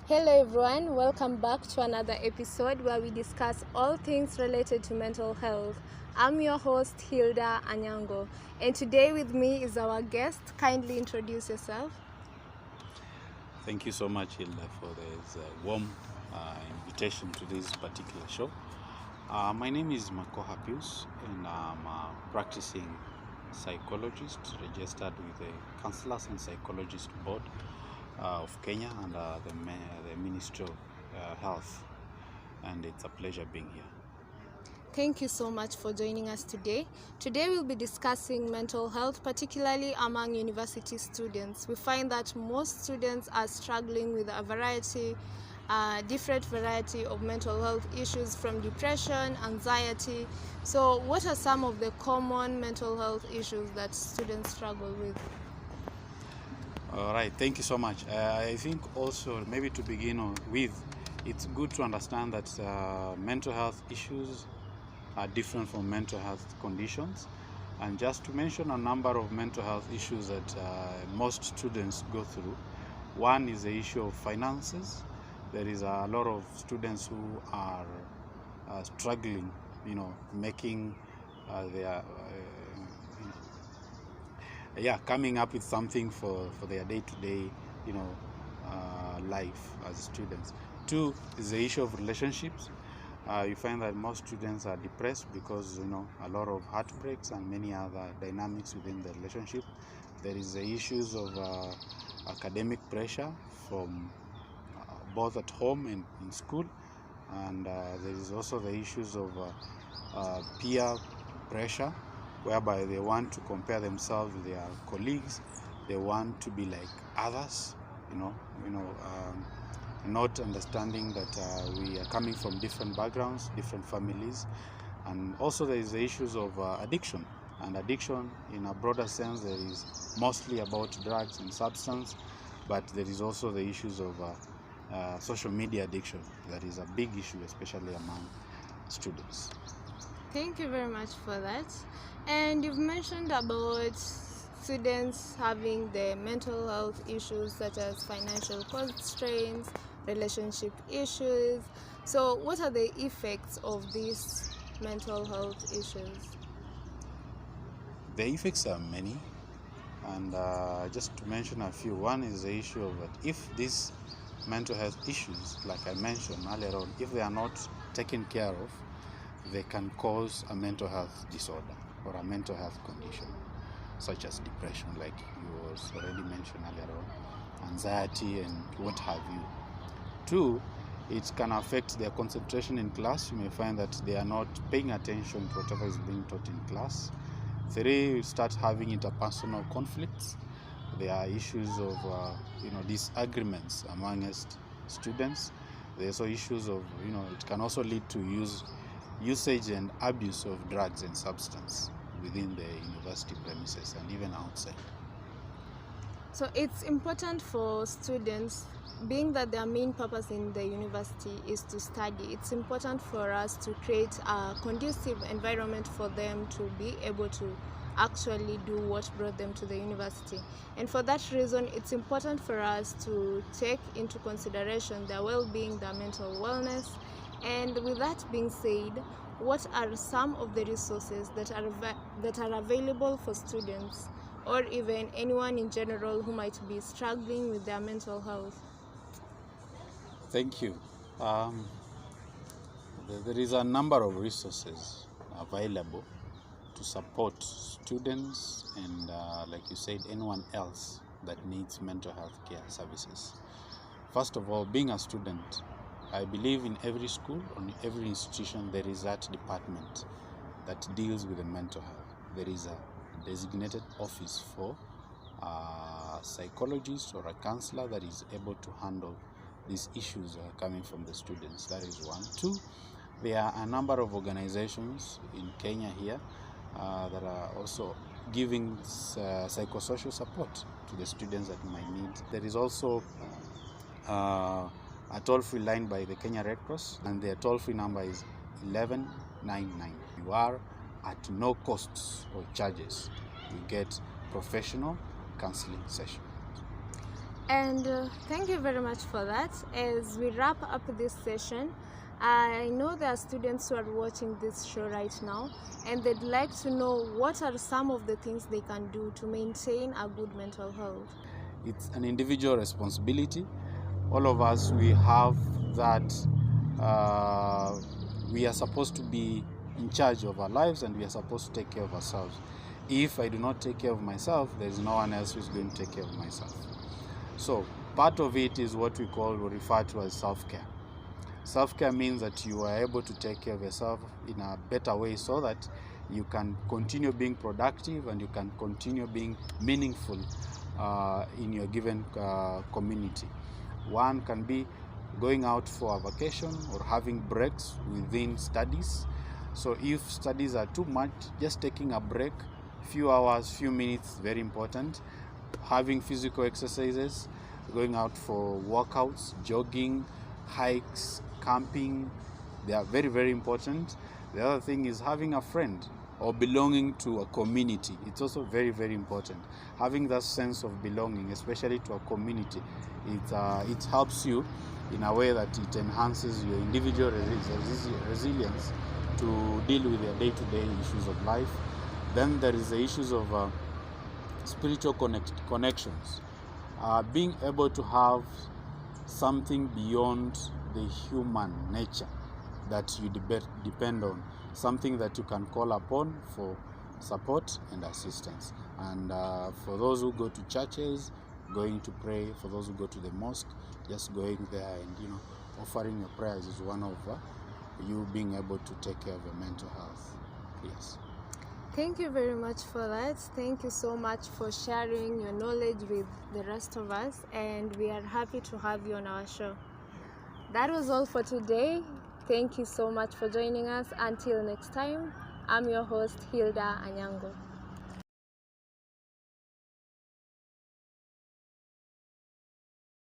Hello everyone, welcome back to another episode where we discuss all things related to mental health. I'm your host Hildah Anyango, and today with me is our guest. Kindly introduce yourself. Thank you so much, Hilda, for this warm invitation to this particular show. My name is Makokha Pius, and I'm a practicing psychologist registered with the Counselors and Psychologists Board of Kenya and the Ministry of Health. And it's a pleasure being here. Thank you so much for joining us today. Today we'll be discussing mental health, particularly among university students. We find that most students are struggling with different variety of mental health issues, from depression, anxiety. So what are some of the common mental health issues that students struggle with? All right, thank you so much. I think also maybe to begin with, it's good to understand that mental health issues are different from mental health conditions. And just to mention a number of mental health issues that most students go through. One is the issue of finances. There is a lot of students who are struggling, making coming up with something for their day-to-day, life as students. Two is the issue of relationships. You find that most students are depressed because a lot of heartbreaks and many other dynamics within the relationship. There is the issues of academic pressure from both at home and in school, and there is also the issues of peer pressure, whereby they want to compare themselves with their colleagues. They want to be like others, not understanding that we are coming from different backgrounds, different families. And also there is the issues of addiction. And addiction, in a broader sense, there is mostly about drugs and substance, but there is also the issues of social media addiction. That is a big issue, especially among students. Thank you very much for that. And you've mentioned about students having the mental health issues such as financial constraints, relationship issues. So what are the effects of these mental health issues? The effects are many, and just to mention a few. One is the issue of that if these mental health issues, like I mentioned earlier on, if they are not taken care of, they can cause a mental health disorder or a mental health condition, such as depression, like you was already mentioned earlier on, anxiety, and what have you. Two, it can affect their concentration in class. You may find that they are not paying attention to whatever is being taught in class. Three, you start having interpersonal conflicts. There are issues of disagreements amongst students. There's also issues of it can also lead to usage and abuse of drugs and substance within the university premises and even outside. So it's important for students, being that their main purpose in the university is to study, it's important for us to create a conducive environment for them to be able to actually do what brought them to the university. And for that reason, it's important for us to take into consideration their well-being, their mental wellness. And with that being said, what are some of the resources that are available for students or even anyone in general who might be struggling with their mental health? Thank you. There is a number of resources available to support students and, like you said, anyone else that needs mental health care services. First of all, being a student, I believe in every school or in every institution there is that department that deals with the mental health. There is a designated office for a psychologist or a counselor that is able to handle these issues coming from the students. That is one. Two, there are a number of organizations in Kenya here that are also giving psychosocial support to the students that might need. There is also a toll-free line by the Kenya Red Cross, and their toll-free number is 1199. You are at no costs or charges. You get professional counseling session. And thank you very much for that. As we wrap up this session, I know there are students who are watching this show right now and they'd like to know what are some of the things they can do to maintain a good mental health. It's an individual responsibility. All of us, we have that. We are supposed to be in charge of our lives and we are supposed to take care of ourselves. If I do not take care of myself, there is no one else who is going to take care of myself. So part of it is what we call or refer to as self-care. Self-care means that you are able to take care of yourself in a better way so that you can continue being productive and you can continue being meaningful in your given community. One can be going out for a vacation or having breaks within studies. So if studies are too much, just taking a break, few hours, few minutes, very important. Having physical exercises, going out for workouts, jogging, hikes, camping, they are very, very important. The other thing is having a friend or belonging to a community. It's also very, very important. Having that sense of belonging, especially to a community, it helps you in a way that it enhances your individual resilience to deal with your day-to-day issues of life. Then there is the issues of spiritual connections. Being able to have something beyond the human nature that you depend on, something that you can call upon for support and assistance. And for those who go to churches, going to pray, for those who go to the mosque, just going there and offering your prayers is one of you being able to take care of your mental health. Yes. Thank you very much for that. Thank you so much for sharing your knowledge with the rest of us, and we are happy to have you on our show. That was all for today. Thank you so much for joining us. Until next time, I'm your host, Hildah Anyango.